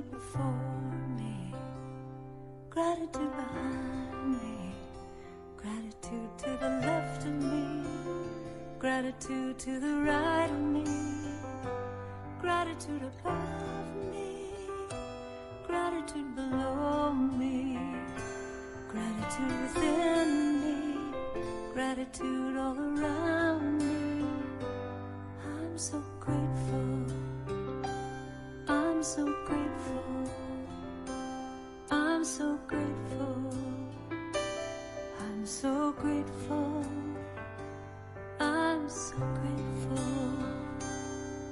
Gratitude before me, gratitude behind me, gratitude to the left of me, gratitude to the right of me, gratitude above me, gratitude below me, gratitude within me, gratitude all around me. I'm so grateful, I'm so grateful, I'm so grateful, I'm so grateful, I'm so grateful,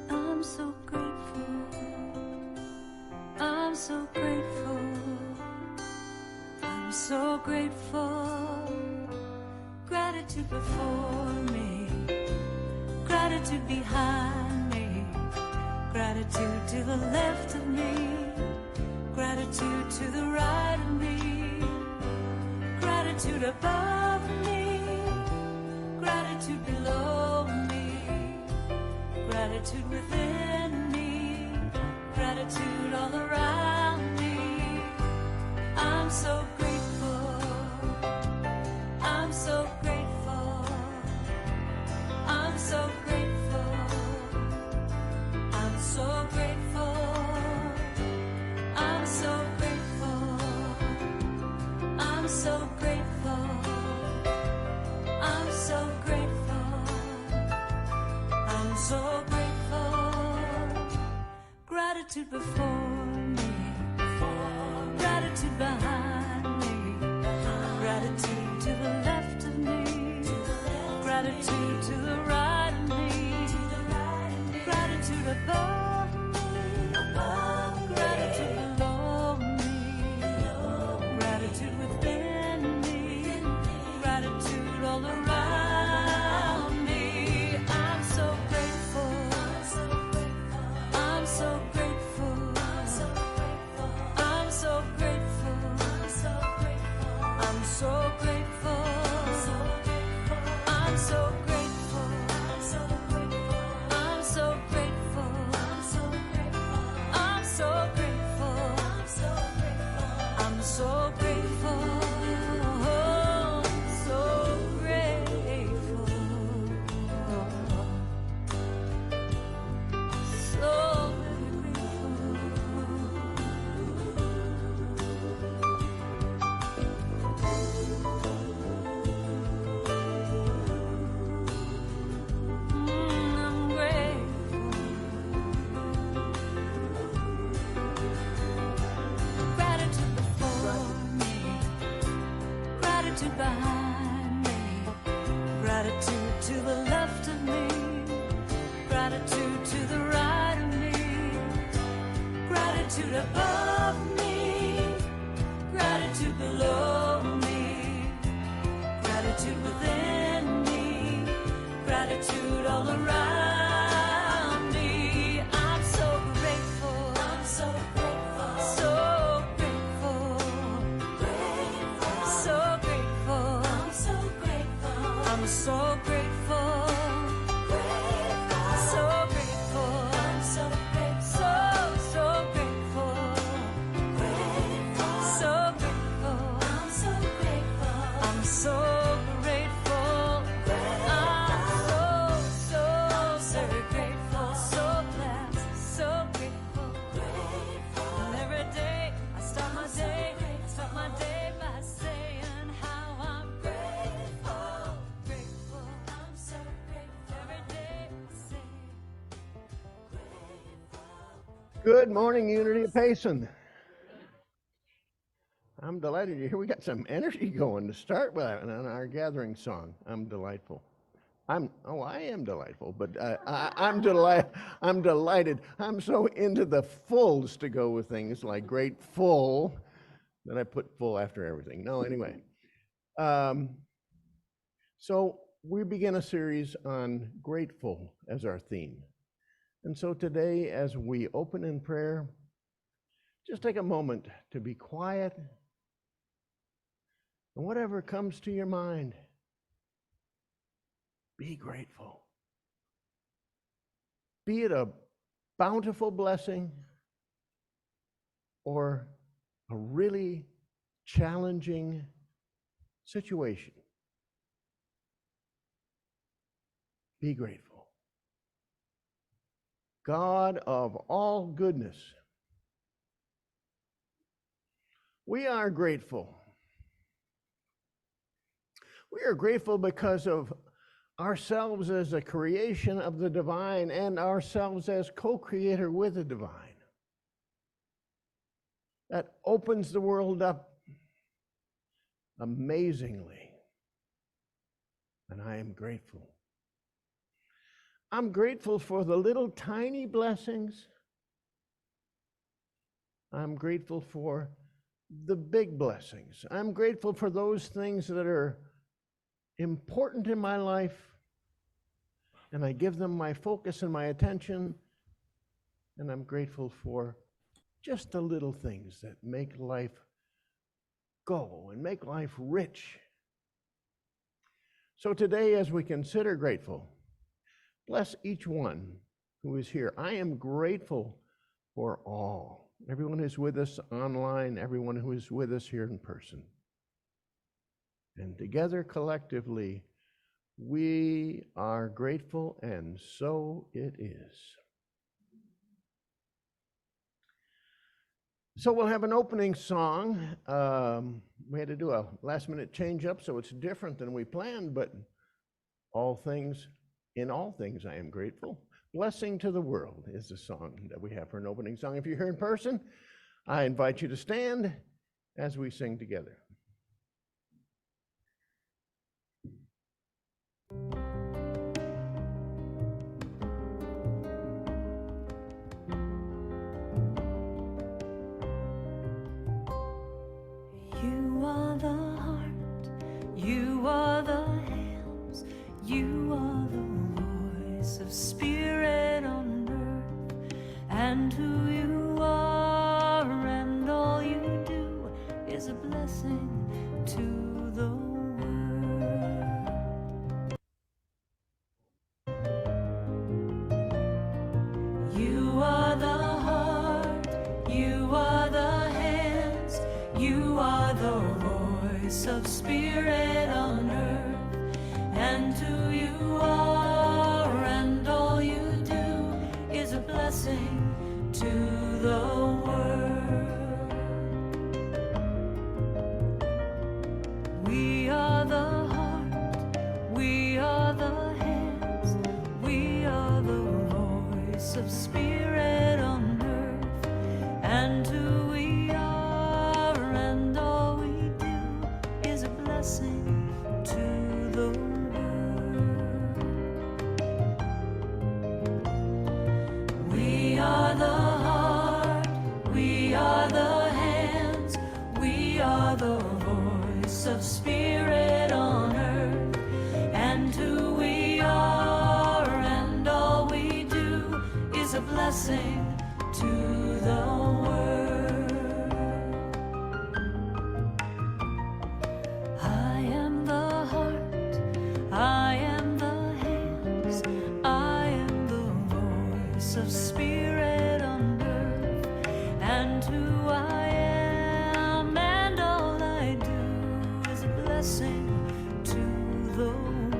I'm so grateful, I'm so grateful, I'm so grateful. Gratitude before me, gratitude behind me, gratitude to the left of me, gratitude to the right of me, gratitude above me, gratitude below me, gratitude within me, gratitude all around me. I'm so grateful, I'm so grateful, I'm so grateful, I'm so grateful, I'm so grateful, I'm so grateful, I'm so grateful, I'm so grateful. Gratitude before me, gratitude behind me, gratitude to the left of me, gratitude to the right of me, gratitude above me, gratitude below me, gratitude within me, gratitude all around me. I'm so grateful, I'm so grateful, I'm so grateful, I'm so grateful, I'm so grateful, I'm so grateful, I'm so grateful, I'm so grateful, so grateful, so very grateful. I'm grateful. Gratitude before me, gratitude behind me, gratitude to the left of me, gratitude to the right of me, gratitude above me, gratitude below me, gratitude within me, gratitude all around me. I'm so grateful, I'm so grateful, so grateful, so grateful, I'm so grateful, I'm so grateful, so grateful, I'm so grateful, so grateful, so grateful, I'm so grateful, I'm so grateful, I'm so very grateful, so blessed, so grateful, and every day I start my day by saying how I'm grateful, grateful, I'm so grateful, every day I say grateful. Good morning, Unity of Payson. I'm delighted you're here. We got some energy going to start with on our gathering song. I'm delightful. I am delightful, but I'm delighted. I'm so into the fulls to go with things like grateful that I put full after everything. No, anyway. So we begin a series on grateful as our theme. And so today, as we open in prayer, just take a moment to be quiet, and whatever comes to your mind, be grateful. Be it a bountiful blessing or a really challenging situation, be grateful. God of all goodness, we are grateful. We are grateful because of ourselves as a creation of the divine and ourselves as co-creator with the divine. That opens the world up amazingly. And I am grateful. I'm grateful for the little tiny blessings. I'm grateful for the big blessings. I'm grateful for those things that are important in my life, and I give them my focus and my attention, and I'm grateful for just the little things that make life go and make life rich. So today, as we consider grateful, bless each one who is here. I am grateful for all. Everyone who's with us online, everyone who is with us here in person. And together, collectively, we are grateful, and so it is. So we'll have an opening song. We had to do a last-minute change-up, so it's different than we planned, but in all things, I am grateful. Blessing to the World is the song that we have for an opening song. If you're here in person, I invite you to stand as we sing together. You are the heart, you are the hands, you are the voice of spirit on earth, and who you are and all you do is a blessing to the world. You are the heart, you are the hands, you are the voice of spirit on earth, and who you are and all you do is a blessing to the world. We are the heart, we are the hands, we are the voice of spirit on earth, and who we are and all we do is a blessing to the world. We are the heart, we are the hands, we are the voice of spirit on earth, and who we are and all we do is a blessing to the world. I am the heart, I am the hands, I am the voice of spirit on earth, and who I am and all I do is a blessing to the world.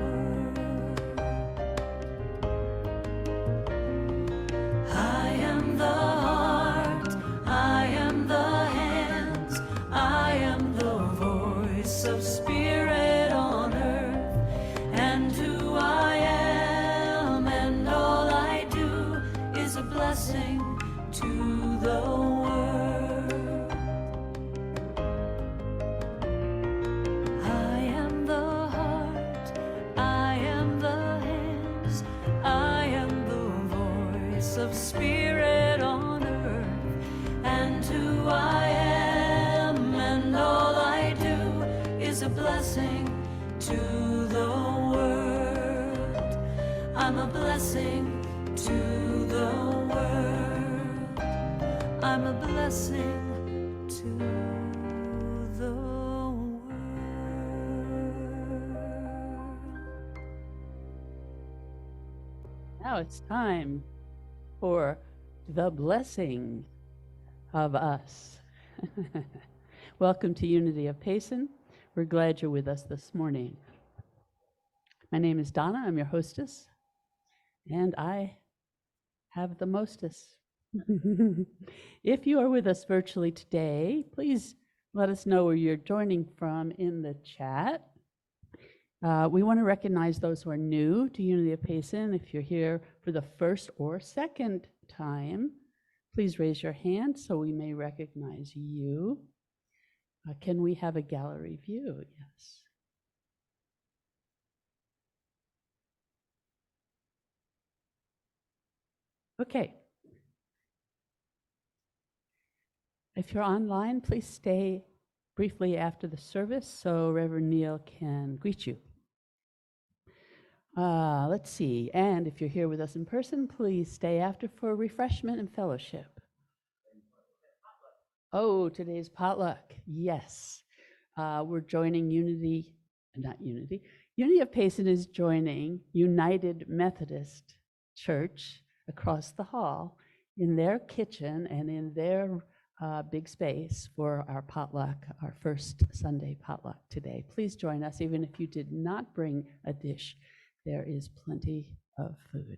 I am the heart, I am the hands, I am the voice of spirit on earth, and who I am and all I do is a blessing to the world. I am the heart, I am the hands, I am the voice of spirit on earth, and who I am and all I do is a blessing to the world. I'm a blessing to the world. I'm a blessing to the world. Now it's time for the blessing. of us. Welcome to Unity of Payson. We're glad you're with us this morning. My name is Donna. I'm your hostess, and I have the mostess. If you are with us virtually today, please let us know where you're joining from in the chat. We want to recognize those who are new to Unity of Payson. If you're here for the first or second time, please raise your hand so we may recognize you. Can we have a gallery view? Yes. Okay. If you're online, please stay briefly after the service so Reverend Neal can greet you. Let's see. And if you're here with us in person, please stay after for refreshment and fellowship. Oh, today's potluck. Yes. We're joining Unity of Payson is joining United Methodist Church across the hall in their kitchen and in their big space for our potluck, our first Sunday potluck today. Please join us, even if you did not bring a dish. There is plenty of food.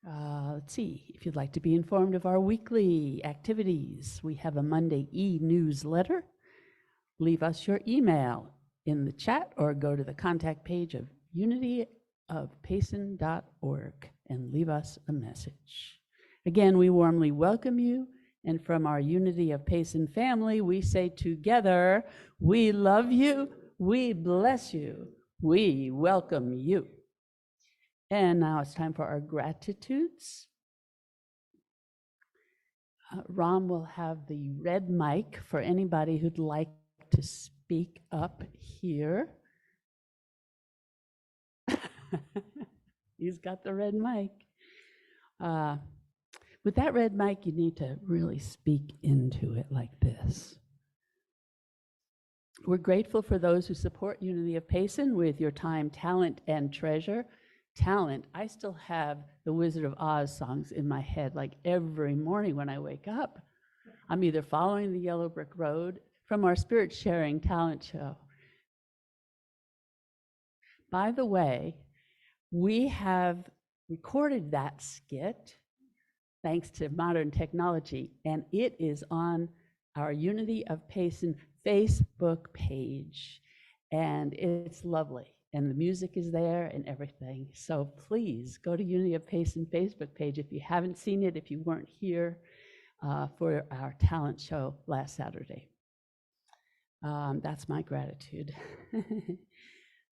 Let's see, if you'd like to be informed of our weekly activities, we have a Monday e-newsletter. Leave us your email in the chat or go to the contact page of unityofpayson.org and leave us a message. Again, we warmly welcome you, and from our Unity of Payson family, we say together, we love you, we bless you, we welcome you. And now it's time for our gratitudes. Ram will have the red mic for anybody who'd like to speak up here. He's got the red mic. With that red mic, you need to really speak into it like this. We're grateful for those who support Unity of Payson with your time, talent, and treasure. Talent, I still have the Wizard of Oz songs in my head like every morning when I wake up. I'm either following the Yellow Brick Road from our Spirit Sharing talent show. By the way, we have recorded that skit thanks to modern technology, and it is on our Unity of Payson Facebook page, and it's lovely. And the music is there and everything. So please go to Unity of Payson Facebook page if you haven't seen it, if you weren't here for our talent show last Saturday. That's my gratitude.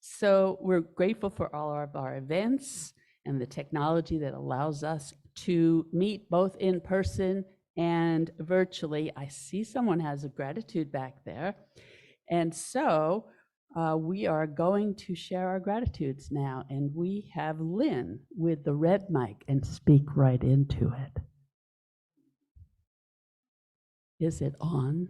So we're grateful for all of our events and the technology that allows us to meet both in person and virtually. I see someone has a gratitude back there. And so we are going to share our gratitudes now, and we have Lynn with the red mic and speak right into it. Is it on?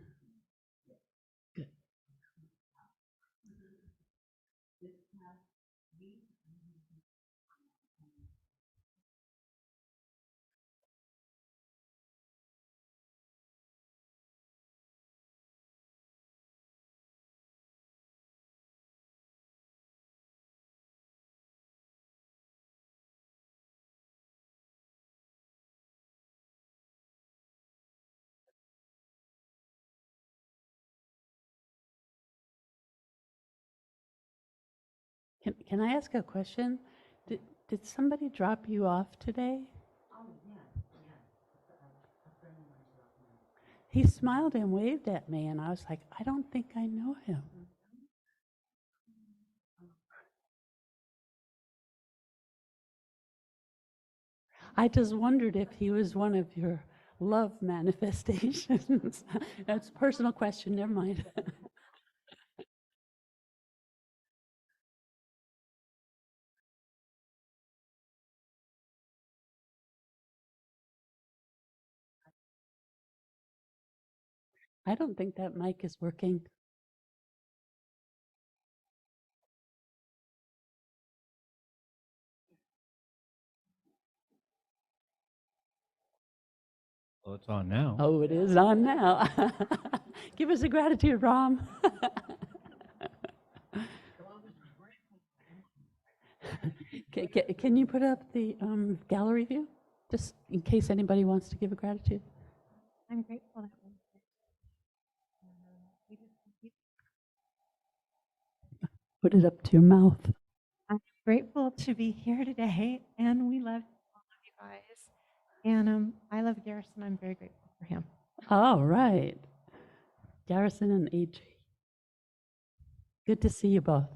Good. Can I ask a question? Did somebody drop you off today? He smiled and waved at me, and I was like, I don't think I know him. I just wondered if he was one of your love manifestations. That's a personal question, never mind. I don't think that mic is working. Well, it's on now. Oh, it is on now. Give us a gratitude, Rom. Can you put up the gallery view, just in case anybody wants to give a gratitude? I'm grateful that we Put it up to your mouth. I'm grateful to be here today, and we love all of you guys. And I love Garrison. I'm very grateful for him. All right. Garrison and AJ. Good to see you both.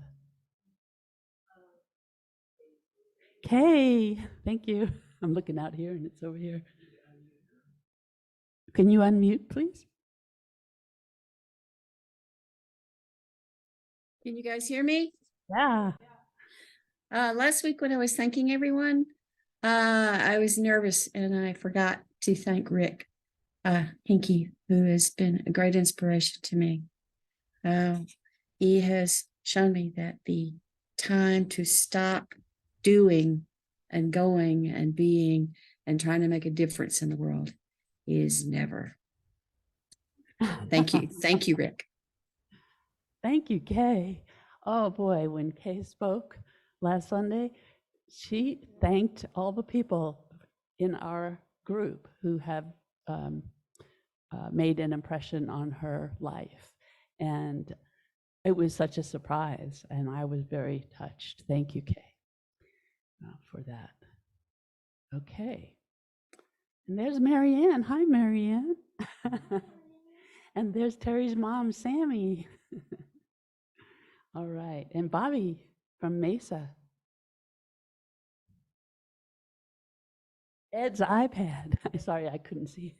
Kay, thank you. I'm looking out here and it's over here. Can you unmute, please? Can you guys hear me? Yeah. Last week when I was thanking everyone, I was nervous and I forgot to thank Rick Hinkie, who has been a great inspiration to me. He has shown me that the time to stop doing and going and being and trying to make a difference in the world is never. Thank you. Thank you, Rick. Thank you, Kay. Oh boy, when Kay spoke last Sunday, she thanked all the people in our group who have made an impression on her life. And it was such a surprise, and I was very touched. Thank you, Kay, for that. Okay. And there's Marianne. Hi, Marianne. And there's Terry's mom, Sammy. All right. And Bobby from Mesa. Ed's iPad. Sorry, I couldn't see.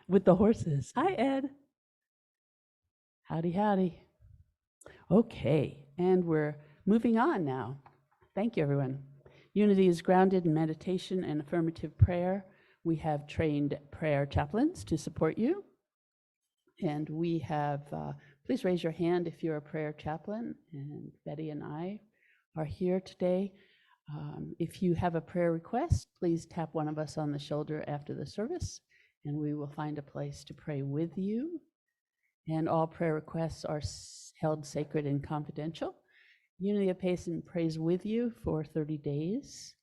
With the horses. Hi, Ed. Howdy, howdy. Okay, and we're moving on now. Thank you, everyone. Unity is grounded in meditation and affirmative prayer. We have trained prayer chaplains to support you. And we have, please raise your hand if you're a prayer chaplain. And Betty and I are here today. If you have a prayer request, please tap one of us on the shoulder after the service, and we will find a place to pray with you. And all prayer requests are held sacred and confidential. Unity of Payson prays with you for 30 days,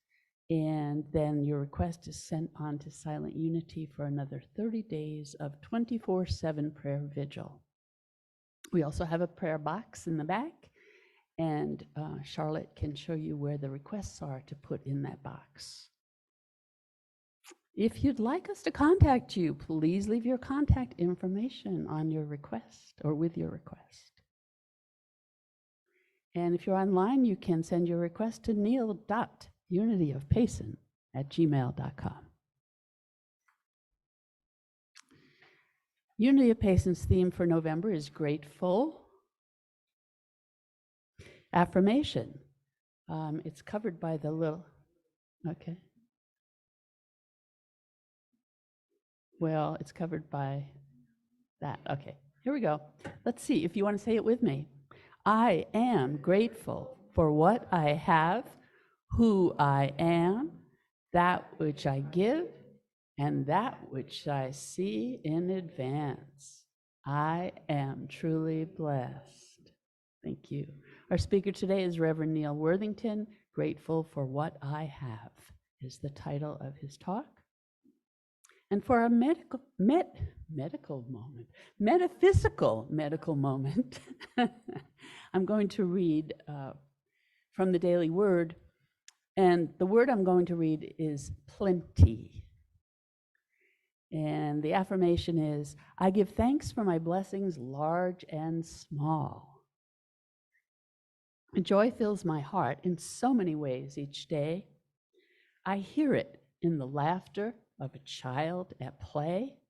and then your request is sent on to Silent Unity for another 30 days of 24/7 prayer vigil. We also have a prayer box in the back, and Charlotte can show you where the requests are to put in that box. If you'd like us to contact you, please leave your contact information on your request or with your request. And if you're online, you can send your request to neil.unityofpayson@gmail.com. Unity of Payson's theme for November is grateful. Affirmation. It's covered by the little, okay. Well, it's covered by that. Okay, here we go. Let's see if you want to say it with me. I am grateful for what I have, who I am, that which I give, and that which I see in advance. I am truly blessed. Thank you. Our speaker today is Rev Neal Worthington. Grateful for what I have is the title of his talk. And for our metaphysical medical moment, I'm going to read from the Daily Word. And the word I'm going to read is plenty. And the affirmation is, I give thanks for my blessings, large and small. Joy fills my heart in so many ways each day. I hear it in the laughter of a child at play,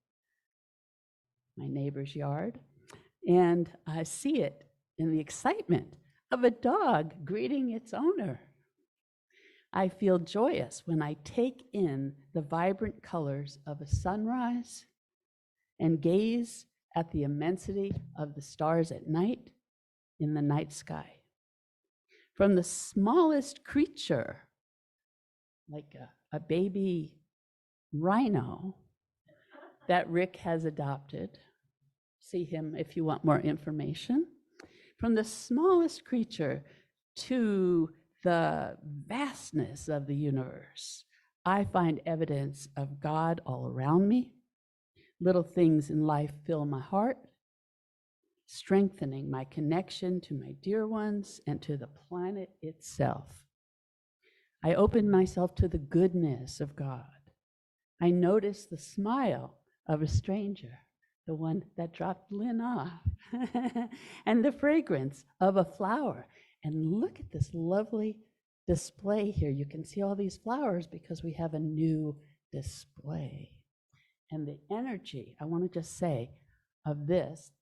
my neighbor's yard, and I see it in the excitement of a dog greeting its owner. I feel joyous when I take in the vibrant colors of a sunrise and gaze at the immensity of the stars at night in the night sky. From the smallest creature, like a baby rhino, that Rick has adopted. See him if you want more information. From the smallest creature to the vastness of the universe, I find evidence of God all around me. Little things in life fill my heart, strengthening my connection to my dear ones and to the planet itself. I open myself to the goodness of God. I notice the smile of a stranger, the one that dropped Lynn off, and the fragrance of a flower. And look at this lovely display here. You can see all these flowers because we have a new display. And the energy, I want to just say, of this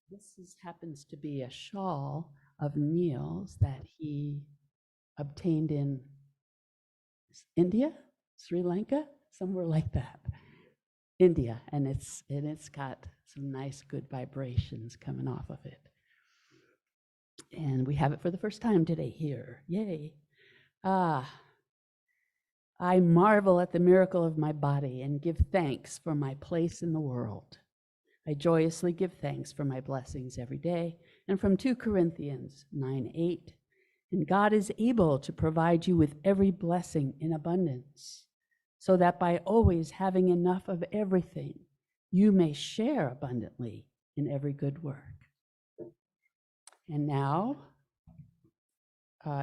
happens to be a shawl of Neal's that he obtained in India, Sri Lanka, somewhere like that. India, and it's got some nice good vibrations coming off of it. And we have it for the first time today here. Yay. I marvel at the miracle of my body and give thanks for my place in the world. I joyously give thanks for my blessings every day. And from 2 Corinthians 9:8, and God is able to provide you with every blessing in abundance, so that by always having enough of everything, you may share abundantly in every good work. And now,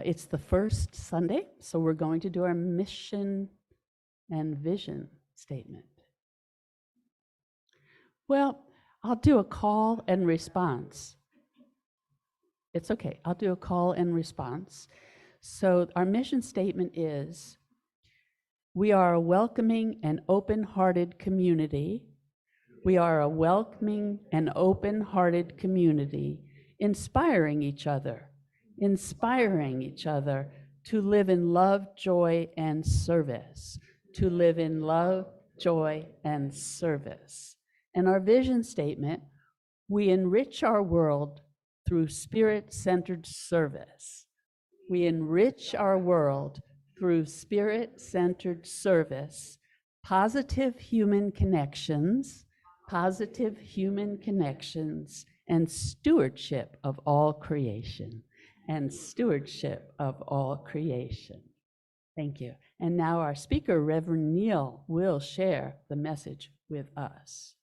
it's the first Sunday, so we're going to do our mission and vision statement. Well, I'll do a call and response. It's okay, I'll do a call and response. So our mission statement is, we are a welcoming and open-hearted community. We are a welcoming and open-hearted community, inspiring each other to live in love, joy, and service, to live in love, joy, and service. And our vision statement, we enrich our world through spirit-centered service. We enrich our world through spirit-centered service, positive human connections, and stewardship of all creation. Thank you. And now our speaker, Rev Neal, will share the message with us.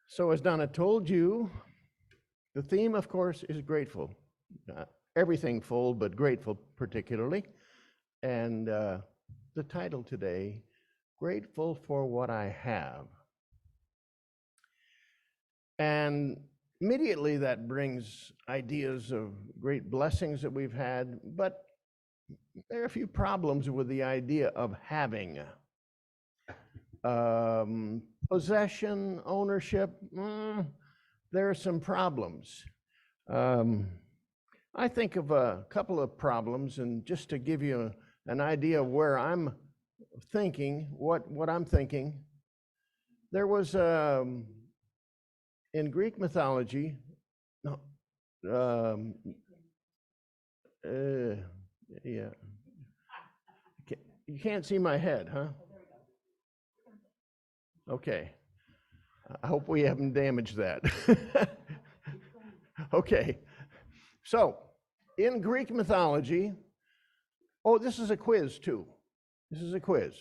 So as Donna told you, the theme, of course, is grateful. Everything full, but grateful particularly. And the title today, Grateful for What I Have. And immediately that brings ideas of great blessings that we've had, but there are a few problems with the idea of having. Possession, ownership, there are some problems. I think of a couple of problems, and just to give you an idea of where I'm thinking, what I'm thinking, there was, in Greek mythology, yeah, you can't see my head, huh? Okay, I hope we haven't damaged that. Okay, so in Greek mythology, oh, this is a quiz too. This is a quiz.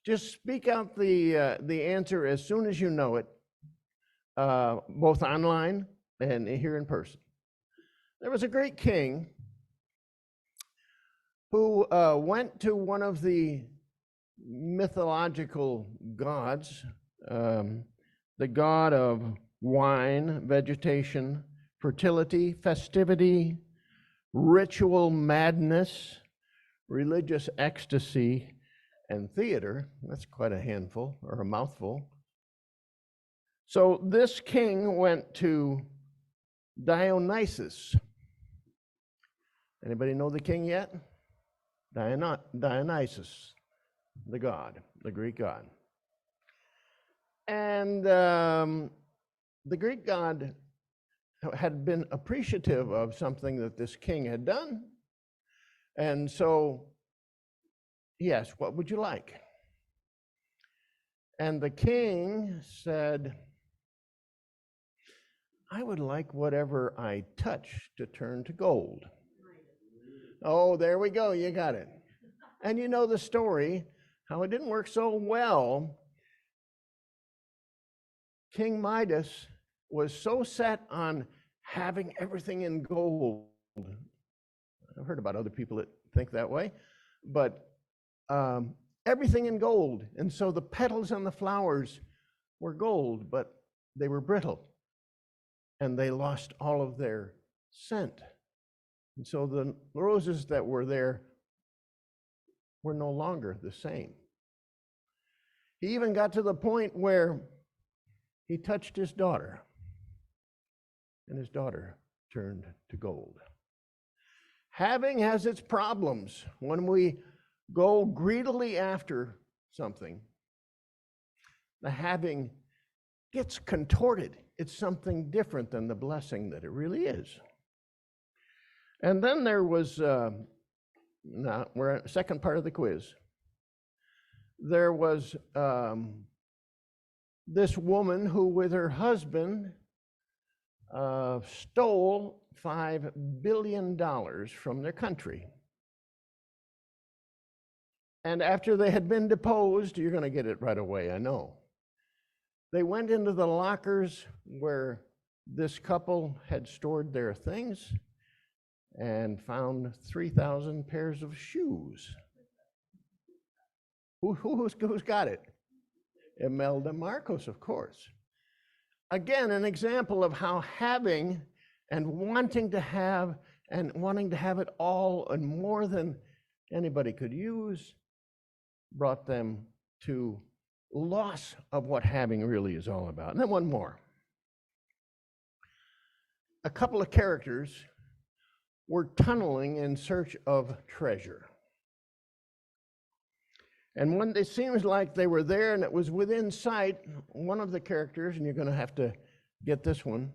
Just speak out the answer as soon as you know it, both online and here in person. There was a great king who went to one of the mythological gods, the god of wine, vegetation, fertility, festivity, ritual madness, religious ecstasy, and theater. That's quite a handful, or a mouthful. So this king went to Dionysus. Anybody know the king yet? Dionysus, the god, the Greek god. And the Greek god had been appreciative of something that this king had done. And so he asked, "What would you like?" And the king said, "I would like whatever I touch to turn to gold." Oh, there we go. You got it. And you know the story, how it didn't work so well. King Midas was so set on having everything in gold. I've heard about other people that think that way, but everything in gold. And so the petals and the flowers were gold, but they were brittle, and they lost all of their scent. And so the roses that were there were no longer the same. He even got to the point where he touched his daughter, and his daughter turned to gold. Having has its problems. When we go greedily after something, the having gets contorted. It's something different than the blessing that it really is. And then there was, now we're at the second part of the quiz. There was this woman who, with her husband, stole $5 billion from their country. And after they had been deposed, you're going to get it right away, I know. They went into the lockers where this couple had stored their things and found 3,000 pairs of shoes. Who's got it? Imelda Marcos, of course. Again, an example of how having and wanting to have it all and more than anybody could use brought them to loss of what having really is all about. And then one more. A couple of characters were tunneling in search of treasure. And when it seems like they were there and it was within sight, one of the characters, and you're going to have to get this one,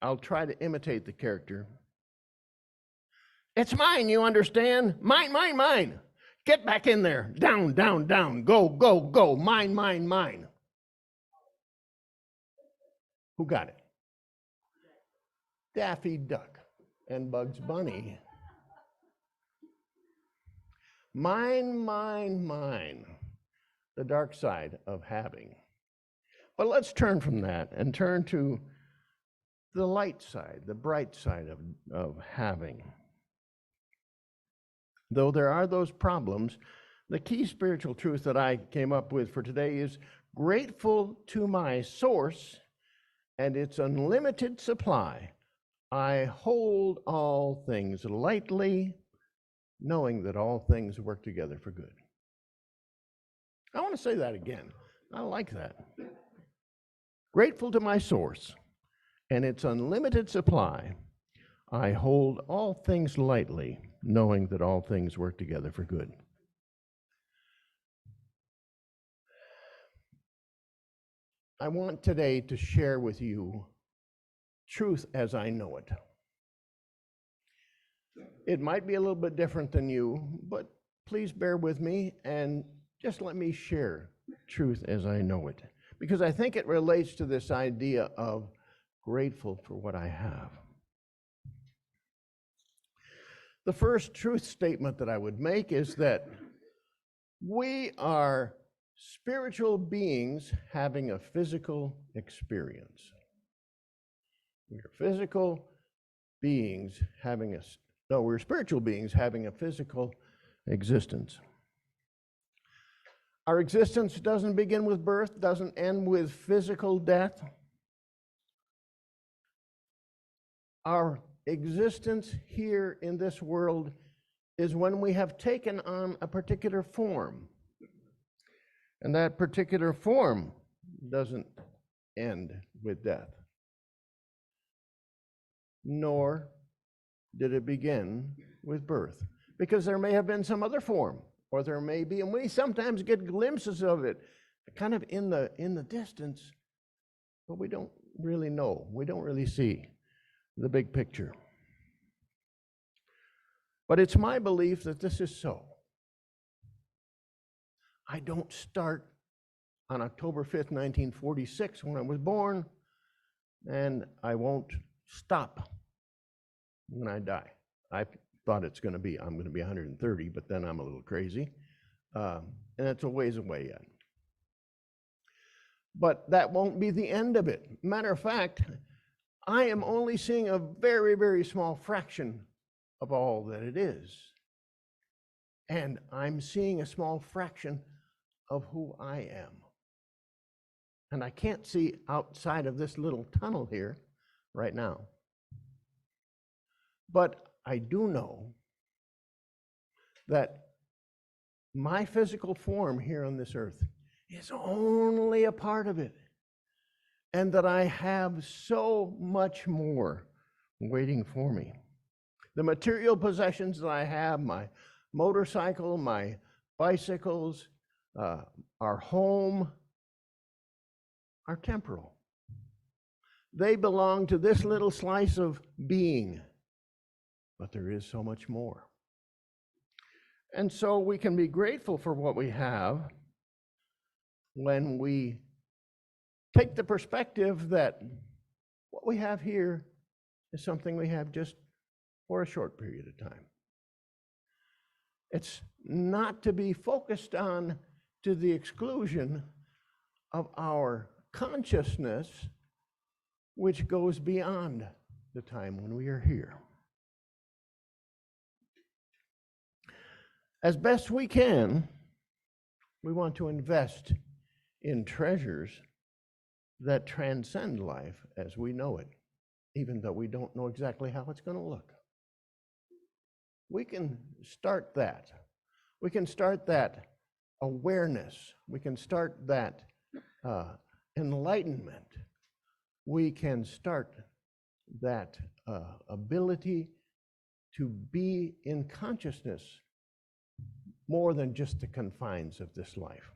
I'll try to imitate the character. "It's mine, you understand? Mine, mine, mine. Get back in there. Down, down, down. Go, go, go. Mine, mine, mine." Who got it? Daffy Duck and Bugs Bunny. Mine, mine, mine. The dark side of having. But let's turn from that and turn to the light side, the bright side of having. Though there are those problems, the key spiritual truth that I came up with for today is grateful to my source and its unlimited supply. I hold all things lightly, knowing that all things work together for good. I want to say that again. I like that. Grateful to my source and its unlimited supply, I hold all things lightly, knowing that all things work together for good. I want today to share with you truth as I know it. It might be a little bit different than you, but please bear with me and just let me share truth as I know it, because I think it relates to this idea of grateful for what I have. The first truth statement that I would make is that we are spiritual beings having a physical experience. We're physical beings having we're spiritual beings having a physical existence. Our existence doesn't begin with birth, doesn't end with physical death. Our existence here in this world is when we have taken on a particular form. And that particular form doesn't end with death. Nor did it begin with birth, because there may have been some other form, or there may be, and we sometimes get glimpses of it, kind of in the distance, but we don't really know. We don't really see the big picture. But it's my belief that this is so. I don't start on October 5th, 1946, when I was born, and I won't stop when I die. I thought I'm going to be 130, but then I'm a little crazy, and it's a ways away yet. But that won't be the end of it. Matter of fact, I am only seeing a very, very small fraction of all that it is. And I'm seeing a small fraction of who I am. And I can't see outside of this little tunnel here right now. But I do know that my physical form here on this earth is only a part of it, and that I have so much more waiting for me. The material possessions that I have, my motorcycle, my bicycles, our home, are temporal. They belong to this little slice of being, but there is so much more. And so we can be grateful for what we have when we take the perspective that what we have here is something we have just for a short period of time. It's not to be focused on to the exclusion of our consciousness, which goes beyond the time when we are here. As best we can, we want to invest in treasures that transcend life as we know it, even though we don't know exactly how it's going to look. We can start that. We can start that awareness. We can start that enlightenment. We can start that ability to be in consciousness more than just the confines of this life.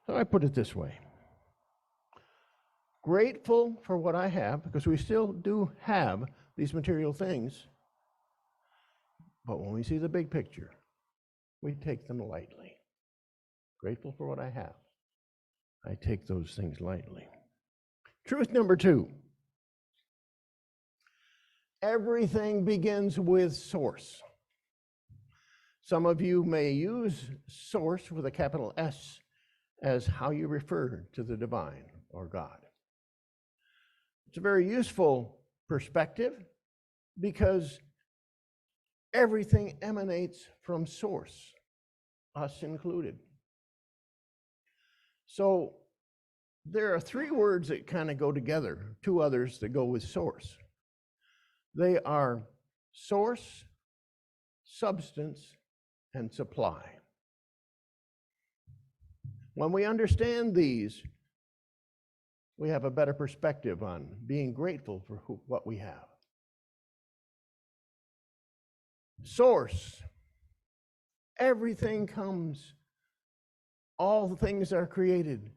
So I put it this way. Grateful for what I have, because we still do have these material things, but when we see the big picture, we take them lightly. Grateful for what I have. I take those things lightly. Truth number 2. Everything begins with source. Some of you may use source with a capital S as how you refer to the divine or God. It's a very useful perspective because everything emanates from source, us included. So there are 3 words that kind of go together, 2 others that go with source. They are source, substance, and supply. When we understand these, we have a better perspective on being grateful for what we have. Source. Everything comes, all things are created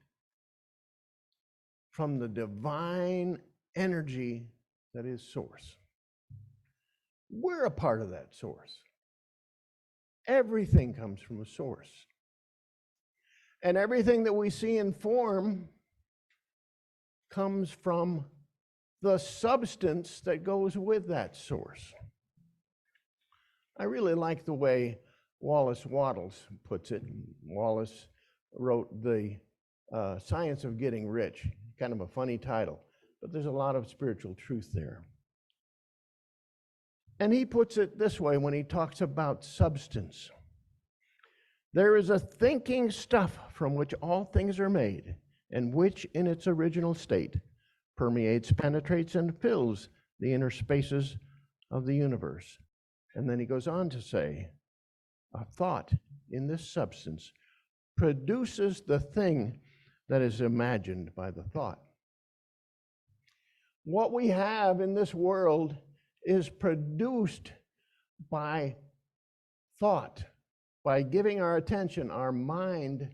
from the divine energy that is source. We're a part of that source. Everything comes from a source. And everything that we see in form comes from the substance that goes with that source. I really like the way Wallace Wattles puts it. Wallace wrote The Science of Getting Rich, kind of a funny title, but there's a lot of spiritual truth there. And he puts it this way when he talks about substance. There is a thinking stuff from which all things are made, and which in its original state permeates, penetrates, and fills the inner spaces of the universe. And then he goes on to say, a thought in this substance produces the thing that is imagined by the thought. What we have in this world is produced by thought, by giving our attention, our mind,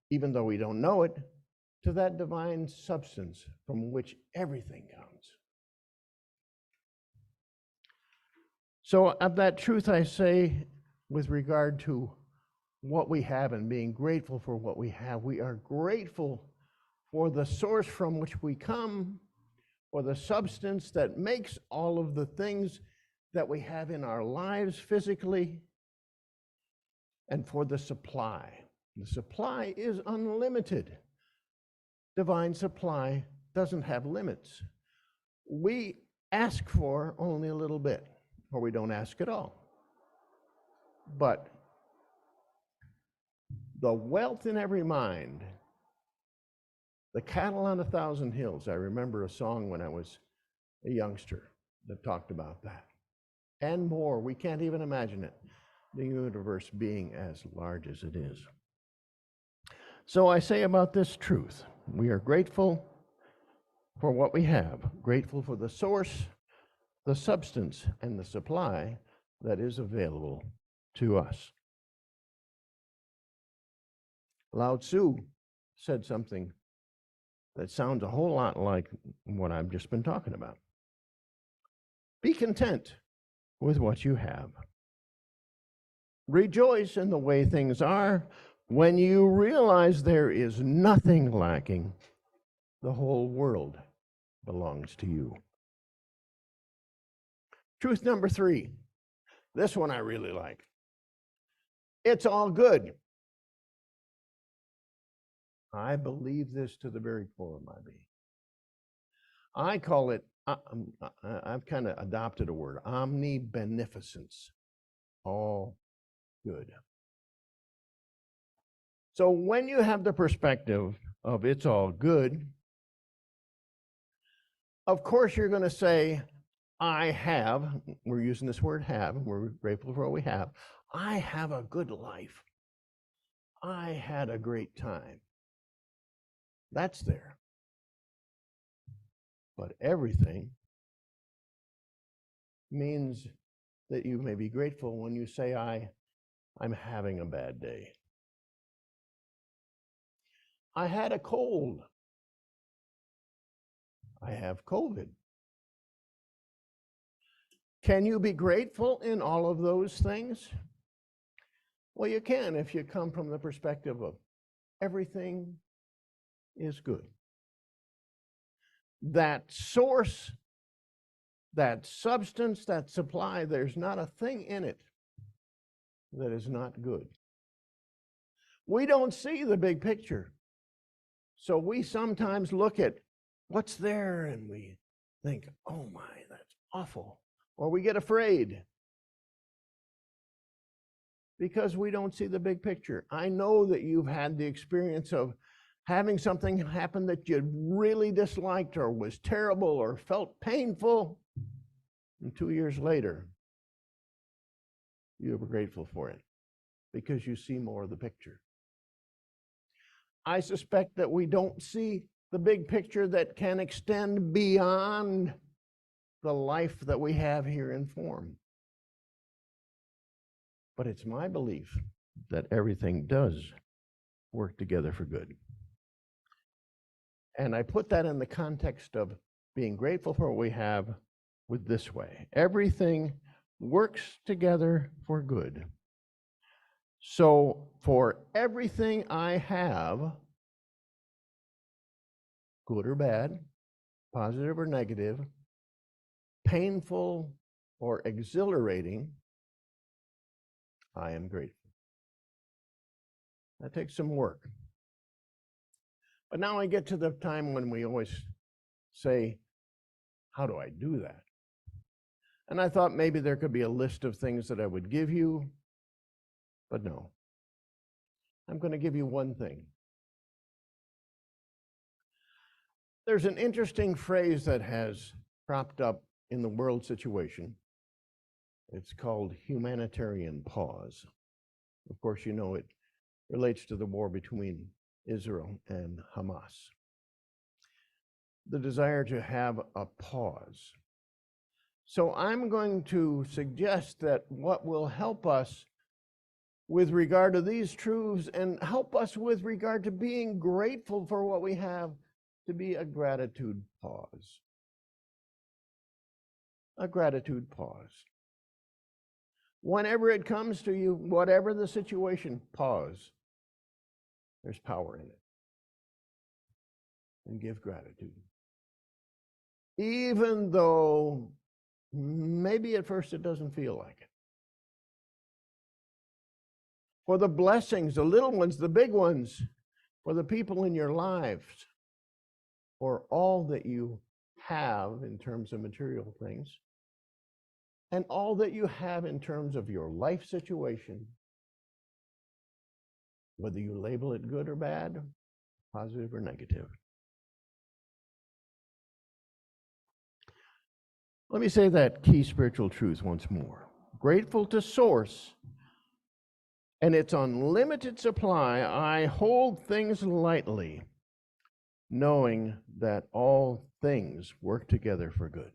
even though we don't know it, to that divine substance from which everything comes. So of that truth I say with regard to what we have and being grateful for what we have, we are grateful for the source from which we come, for the substance that makes all of the things that we have in our lives physically, and for the supply. The supply is unlimited. Divine supply doesn't have limits. We ask for only a little bit, or we don't ask at all. But the wealth in every mind, the cattle on 1,000 hills. I remember a song when I was a youngster that talked about that. And more. We can't even imagine it, the universe being as large as it is. So I say about this truth, we are grateful for what we have, grateful for the source, the substance, and the supply that is available to us. Lao Tzu said something that sounds a whole lot like what I've just been talking about. Be content with what you have. Rejoice in the way things are. When you realize there is nothing lacking, the whole world belongs to you. Truth number 3. This one I really like. It's all good. I believe this to the very core of my being. I call it, I've kind of adopted a word, omnibeneficence. All good. So when you have the perspective of it's all good, of course you're going to say, I have, we're using this word have, we're grateful for what we have. I have a good life. I had a great time. That's there. But everything means that you may be grateful when you say, I'm having a bad day. I had a cold. I have COVID. Can you be grateful in all of those things? Well, you can if you come from the perspective of everything is good. That source, that substance, that supply, there's not a thing in it that is not good. We don't see the big picture. So we sometimes look at what's there and we think, oh my, that's awful. Or we get afraid because we don't see the big picture. I know that you've had the experience of having something happen that you really disliked or was terrible or felt painful, and 2 years later, you were grateful for it because you see more of the picture. I suspect that we don't see the big picture that can extend beyond the life that we have here in form. But it's my belief that everything does work together for good. And I put that in the context of being grateful for what we have with this way. Everything works together for good. So for everything I have, good or bad, positive or negative, painful or exhilarating, I am grateful. That takes some work. But now I get to the time when we always say, how do I do that? And I thought maybe there could be a list of things that I would give you, but no. I'm going to give you one thing. There's an interesting phrase that has cropped up in the world situation. It's called humanitarian pause. Of course, you know it relates to the war between Israel and Hamas. The desire to have a pause. So I'm going to suggest that what will help us with regard to these truths and help us with regard to being grateful for what we have to be a gratitude pause. A gratitude pause. Whenever it comes to you, whatever the situation, pause. There's power in it. And give gratitude. Even though maybe at first it doesn't feel like it. For the blessings, the little ones, the big ones, for the people in your lives, for all that you have in terms of material things, and all that you have in terms of your life situation, whether you label it good or bad, positive or negative. Let me say that key spiritual truth once more. Grateful to Source and its unlimited supply, I hold things lightly, knowing that all things work together for good.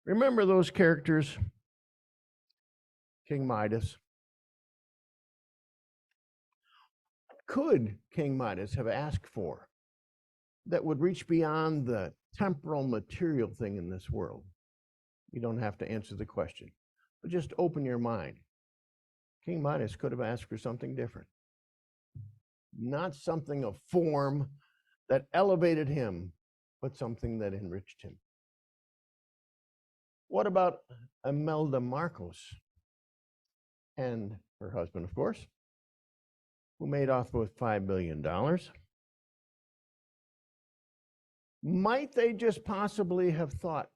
Remember those characters? King Midas. Could King Midas have asked for that would reach beyond the temporal material thing in this world? You don't have to answer the question, but just open your mind. King Midas could have asked for something different. Not something of form that elevated him, but something that enriched him. What about Imelda Marcos and her husband, of course, who made off with $5 billion? Might they just possibly have thought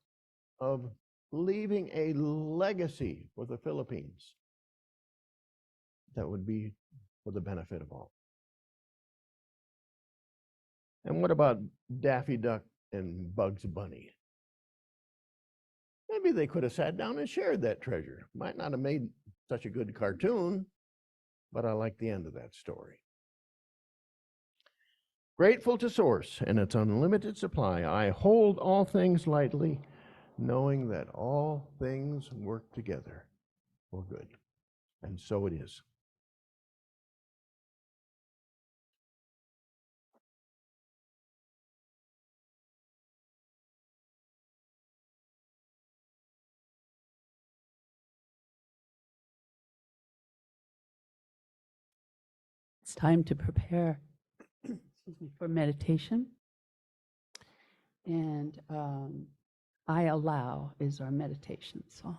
of leaving a legacy for the Philippines that would be for the benefit of all? And what about Daffy Duck and Bugs Bunny? Maybe they could have sat down and shared that treasure. Might not have made such a good cartoon, but I like the end of that story. Grateful to Source and its unlimited supply, I hold all things lightly, knowing that all things work together for good. And so it is. It's time to prepare for meditation. And I Allow is our meditation song.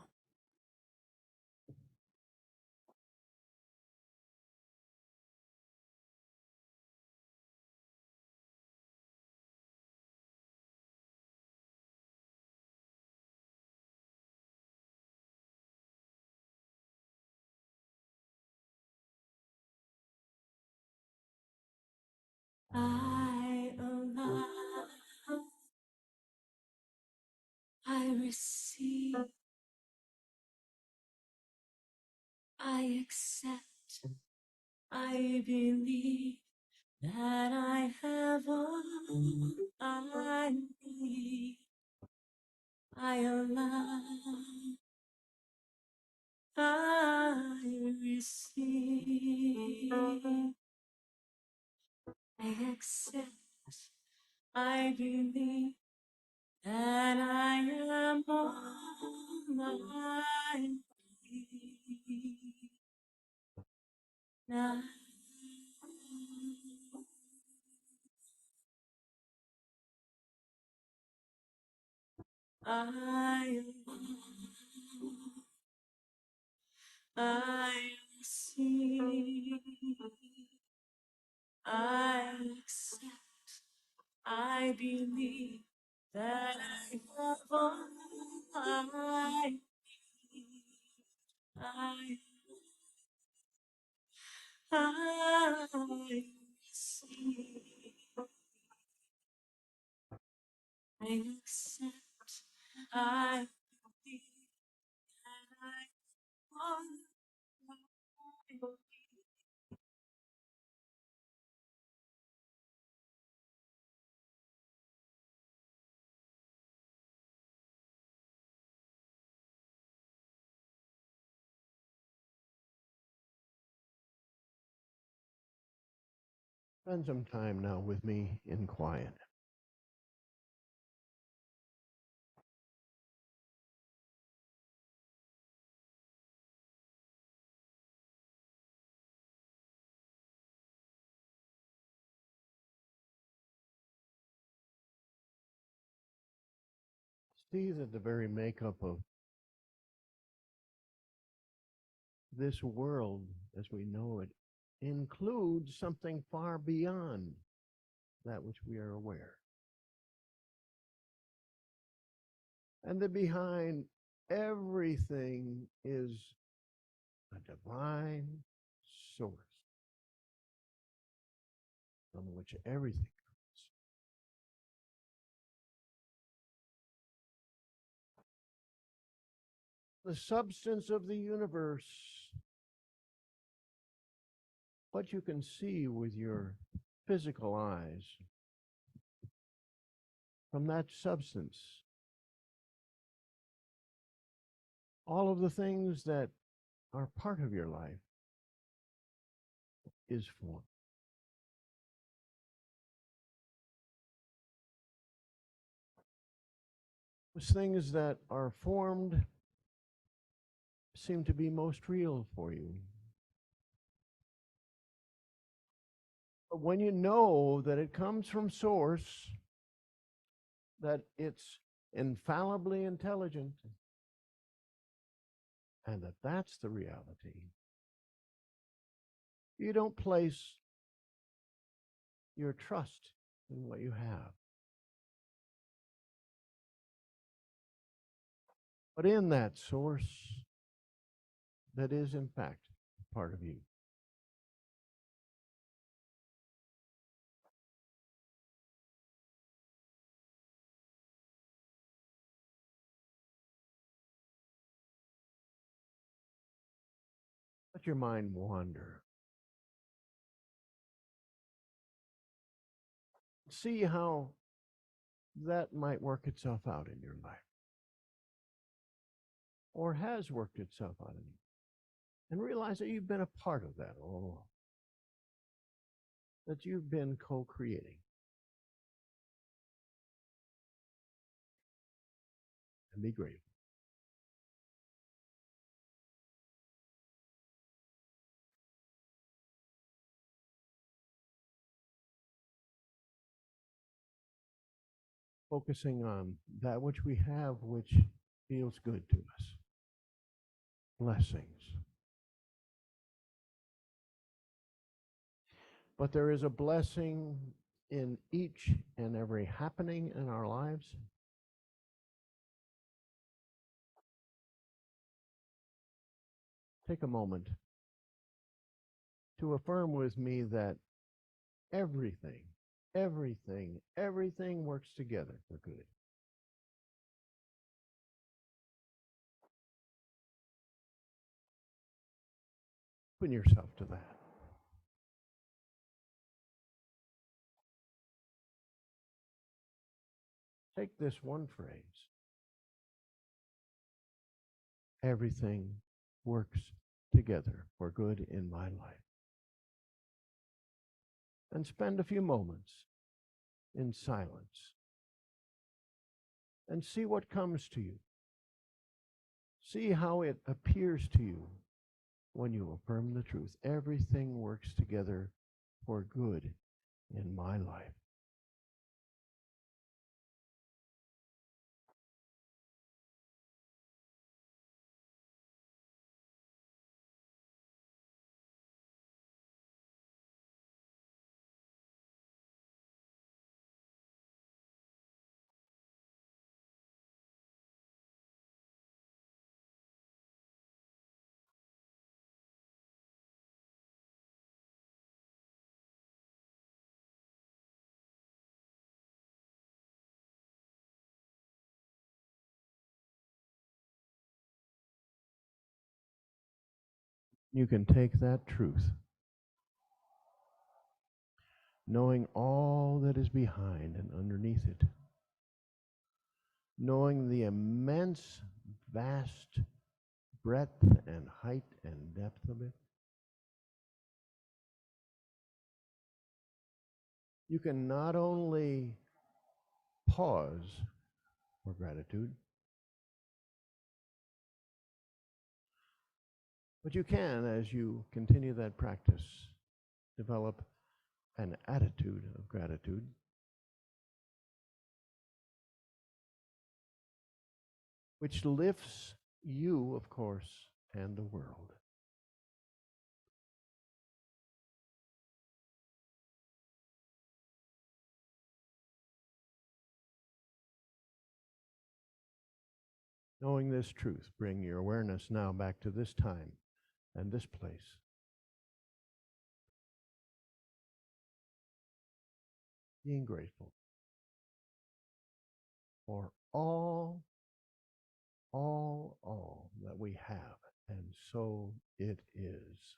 I allow, I receive, I accept, I believe that I have all I need. I allow, I receive, I accept, I believe that I am all I need. Now I receive, I accept, I believe that I have all I need. I receive, I accept, I believe that I want I Spend some time now with me in quiet. See that the very makeup of this world as we know it includes something far beyond that which we are aware. And that behind everything is a divine source from which everything comes. The substance of the universe, what you can see with your physical eyes, from that substance, all of the things that are part of your life is formed. Those things that are formed seem to be most real for you. But when you know that it comes from source, that it's infallibly intelligent, and that that's the reality, you don't place your trust in what you have, but in that source that is, in fact, part of you. Let your mind wander. See how that might work itself out in your life, or has worked itself out in you. And realize that you've been a part of that all along, that you've been co-creating. And be grateful. Focusing on that which we have, which feels good to us. Blessings. But there is a blessing in each and every happening in our lives. Take a moment to affirm with me that everything works together for good. Open yourself to that. Take this one phrase. Everything works together for good in my life. And spend a few moments in silence and see what comes to you. See how it appears to you when you affirm the truth. Everything works together for good in my life. You can take that truth, knowing all that is behind and underneath it, knowing the immense, vast breadth and height and depth of it, you can not only pause for gratitude, but you can, as you continue that practice, develop an attitude of gratitude, which lifts you, of course, and the world. Knowing this truth, bring your awareness now back to this time and this place. Being grateful for all that we have, and so it is.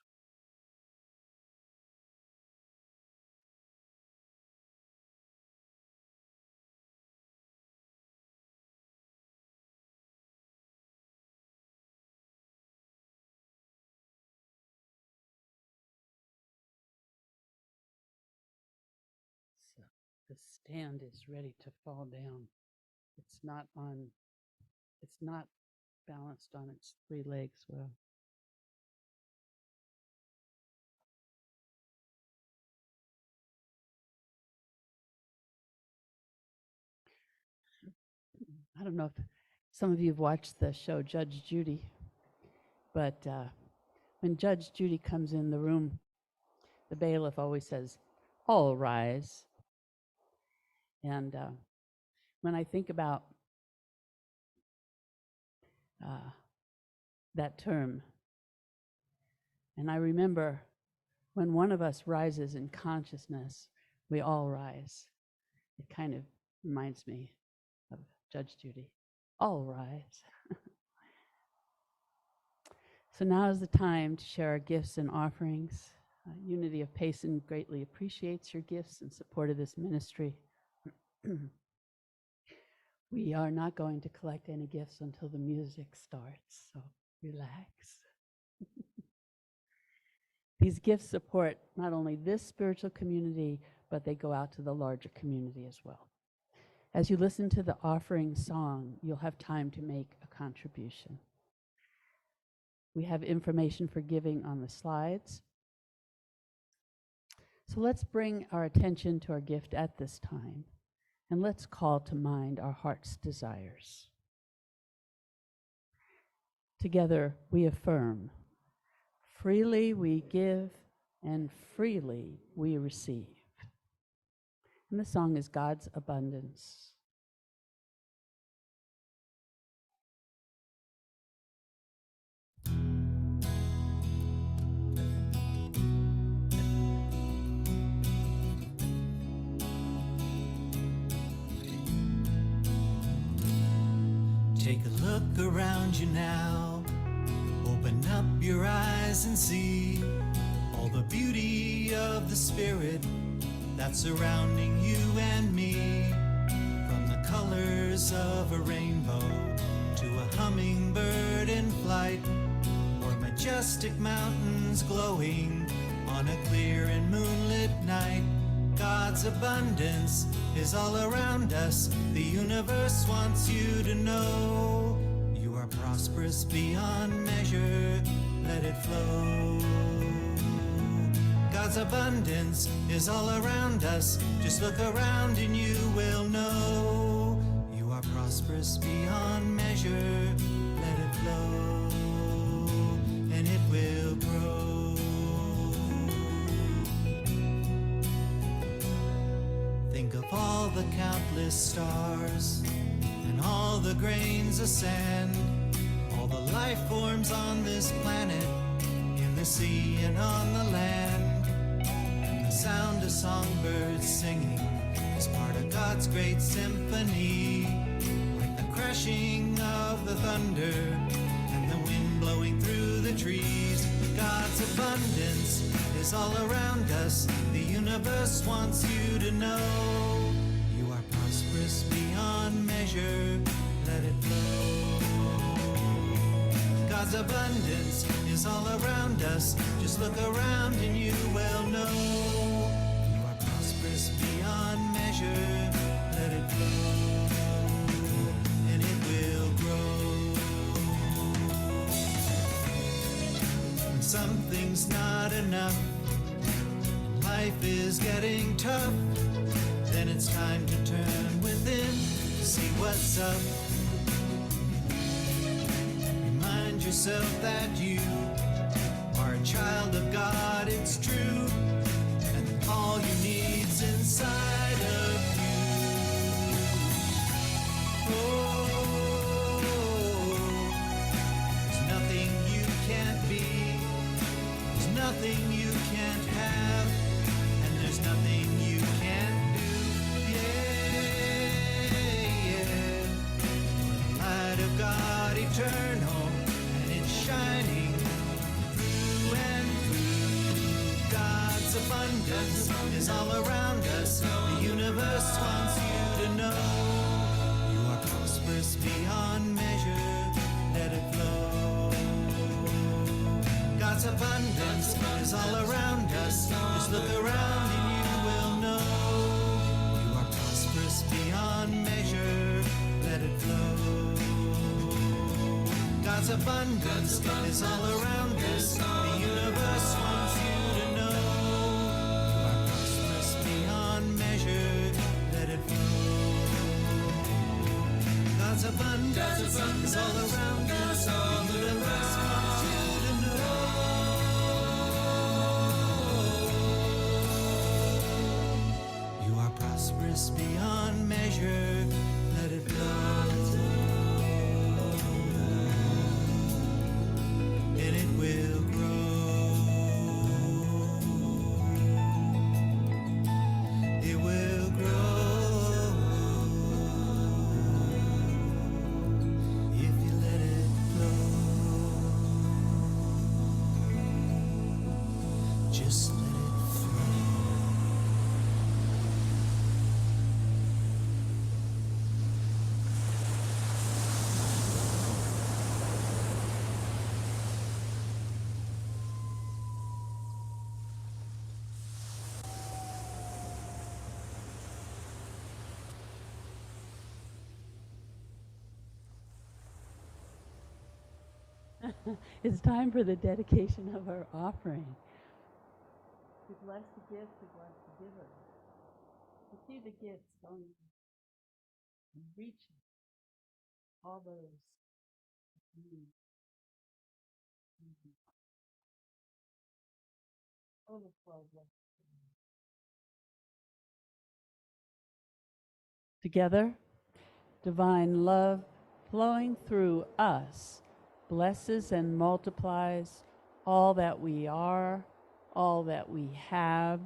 So the stand is ready to fall down. It's not balanced on its three legs well. I don't know if some of you have watched the show Judge Judy, but when Judge Judy comes in the room, the bailiff always says, "All rise." And when I think about that term, and I remember when one of us rises in consciousness, we all rise. It kind of reminds me of Judge Judy. All rise. So now is the time to share our gifts and offerings. Unity of Payson greatly appreciates your gifts in support of this ministry. We are not going to collect any gifts until the music starts, so relax. These gifts support not only this spiritual community, but they go out to the larger community as well. As you listen to the offering song, you'll have time to make a contribution. We have information for giving on the slides. So let's bring our attention to our gift at this time, and let's call to mind our heart's desires. Together we affirm, freely we give and freely we receive. And the song is God's Abundance. Take a look around you now. Open up your eyes and see all the beauty of the Spirit that's surrounding you and me. From the colors of a rainbow to a hummingbird in flight, or majestic mountains glowing on a clear and moonlit night. God's abundance is all around us. The universe wants you to know you are prosperous beyond measure. Let it flow. God's abundance is all around us. Just look around and you will know you are prosperous beyond measure. Let it flow, and it will grow. Think of all the countless stars and all the grains of sand, all the life forms on this planet, in the sea and on the land. And the sound of songbirds singing is part of God's great symphony, like the crashing of the thunder and the wind blowing through the trees. God's abundance is all around us. The universe wants you to know you are prosperous beyond measure. Let it flow. God's abundance is all around us. Just look around and you will know you are prosperous beyond giving's not enough, and life is getting tough, then it's time to turn within to see what's up. Remind yourself that you are a child of God, it's true, and all you need's inside of you. Oh, there's nothing you can't be, there's nothing you can't have, and there's nothing you can't do. Yeah. The light of God eternal, and it's shining through and through. God's abundance is all around us. The universe wants you to know you are prosperous beyond measure. Let it flow. God's abundance is all around us. Just look around and you will know you are prosperous beyond measure. Let it flow. God's abundance is all around us. The universe wants you to know you are prosperous beyond measure. Let it flow. God's abundance is all around us. The universe wants you to know you are prosperous beyond measure. Let it flow. And it will grow. It will grow if you let it flow. Just let it flow. It's time for the dedication of our offering. We bless the gift, we bless the giver. We see the gifts going and reaching all those who need. Overflow blessing. Together, divine love flowing through us blesses and multiplies all that we are, all that we have,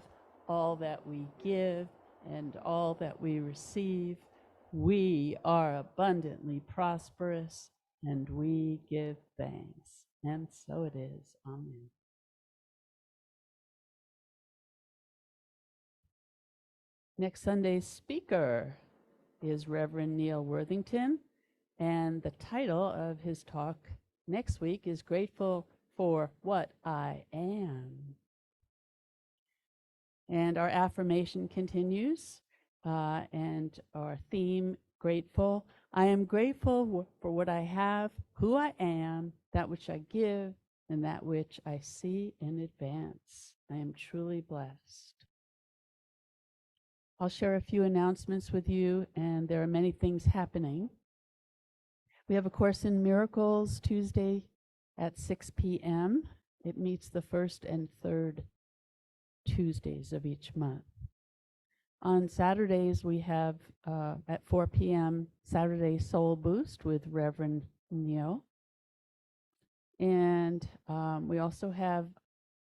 all that we give, and all that we receive. We are abundantly prosperous, and we give thanks. And so it is. Amen. Next Sunday's speaker is Reverend Neal Worthington, and the title of his talk next week is Grateful for What I Am. And our affirmation continues, and our theme, grateful. I am grateful for what I have, who I am, that which I give, and that which I see in advance. I am truly blessed. I'll share a few announcements with you, and there are many things happening. We have a Course in Miracles Tuesday at 6 p.m. It meets the first and third Tuesdays of each month. On Saturdays, we have at 4 p.m. Saturday Soul Boost with Reverend Neal. And we also have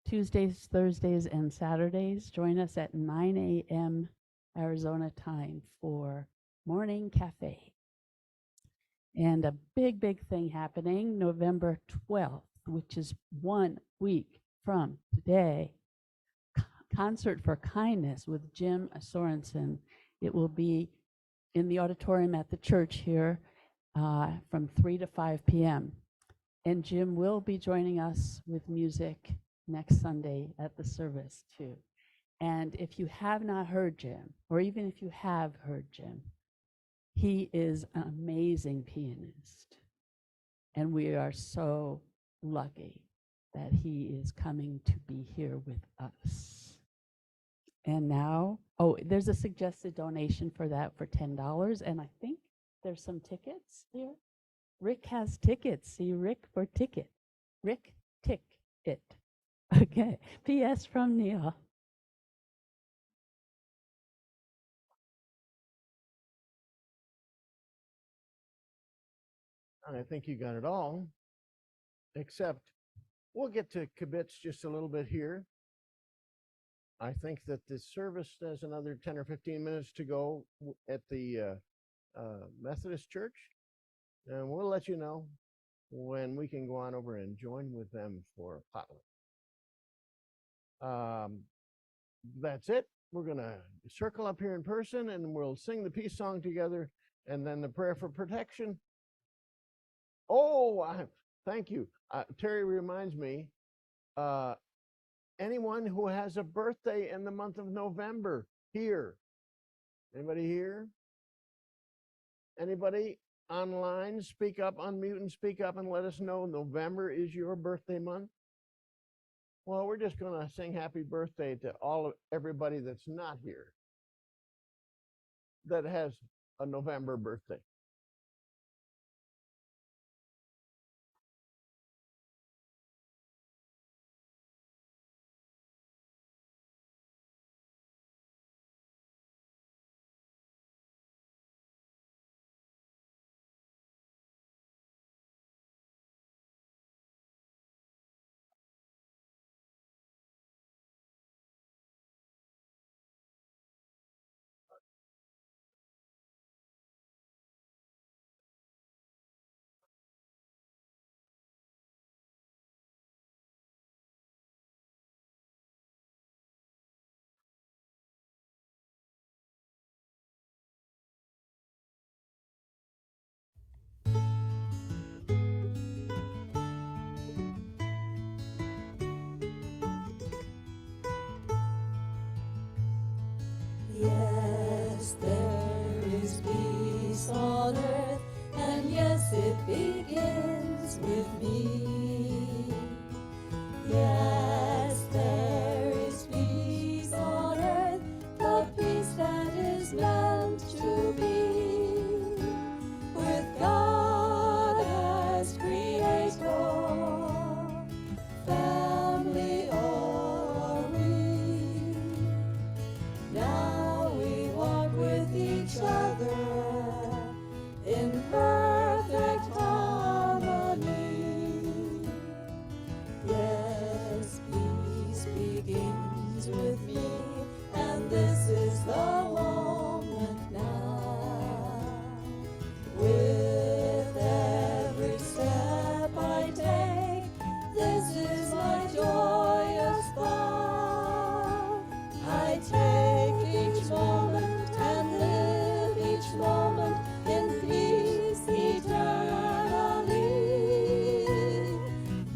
Tuesdays, Thursdays, and Saturdays. Join us at 9 a.m. Arizona time for Morning Cafe. And a big, big thing happening November 12th, which is 1 week from today. Concert for Kindness with Jim Sorensen. It will be in the auditorium at the church here from 3 to 5 p.m. And Jim will be joining us with music next Sunday at the service too. And if you have not heard Jim, or even if you have heard Jim, he is an amazing pianist. And we are so lucky that he is coming to be here with us. And now, oh, there's a suggested donation for that for $10. And I think there's some tickets here. Rick has tickets. See Rick for ticket. Rick, tick it. Okay. P.S. from Neil. I think you got it all, except we'll get to kibitz just a little bit here. I think that this service has another 10 or 15 minutes to go at the Methodist Church, and we'll let you know when we can go on over and join with them for potluck. That's it. We're going to circle up here in person, and we'll sing the peace song together, and then the prayer for protection. Oh, thank you. Terry reminds me, anyone who has a birthday in the month of November here. Anybody here? Anybody online? Speak up, unmute and speak up and let us know November is your birthday month. Well, we're just going to sing happy birthday to everybody that's not here that has a November birthday. Yes, there is peace on earth, and yes, it begins with me. Yes, there is peace on earth, the peace that is meant to be, with God as creator, family are we. Now we walk with each other in perfect harmony. Yes, peace begins with me, and this is the moment now. With every step I take, this is my joyous thought. I take each moment and live each moment in peace eternally.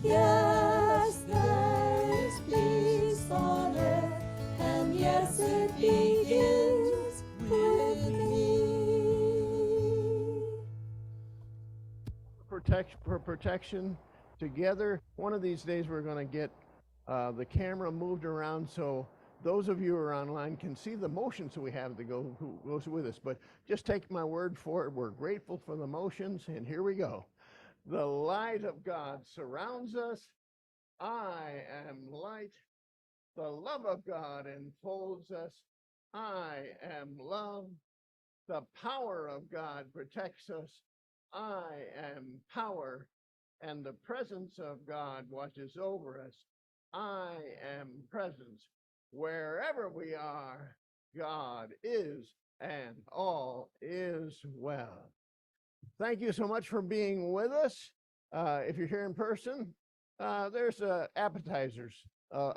Yes, there is peace on earth, and yes, it begins with me. For protection together. One of these days we're going to get the camera moved around so those of you who are online can see the motions that we have that who goes with us. But just take my word for it. We're grateful for the motions, and here we go. The light of God surrounds us. I am light. The love of God enfolds us. I am love. The power of God protects us. I am power, and the presence of God watches over us. I am presence. Wherever we are, God is, and all is well. Thank you so much for being with us. If you're here in person, there's appetizers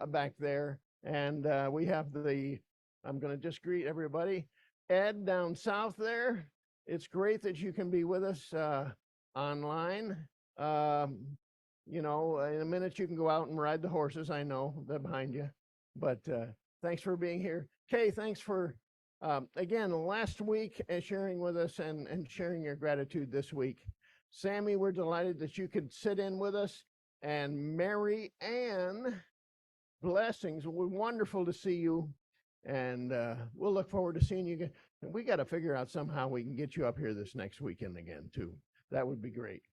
back there, and we have I'm going to just greet everybody. Ed down south there, it's great that you can be with us online. You know, in a minute you can go out and ride the horses. I know they're behind you, but thanks for being here. Kay, thanks for, again, last week sharing with us and sharing your gratitude this week. Sammy, we're delighted that you could sit in with us and Mary Ann. Blessings. Wonderful to see you. And we'll look forward to seeing you again. And we got to figure out somehow we can get you up here this next weekend again, too. That would be great.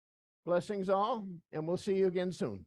Blessings all, and we'll see you again soon.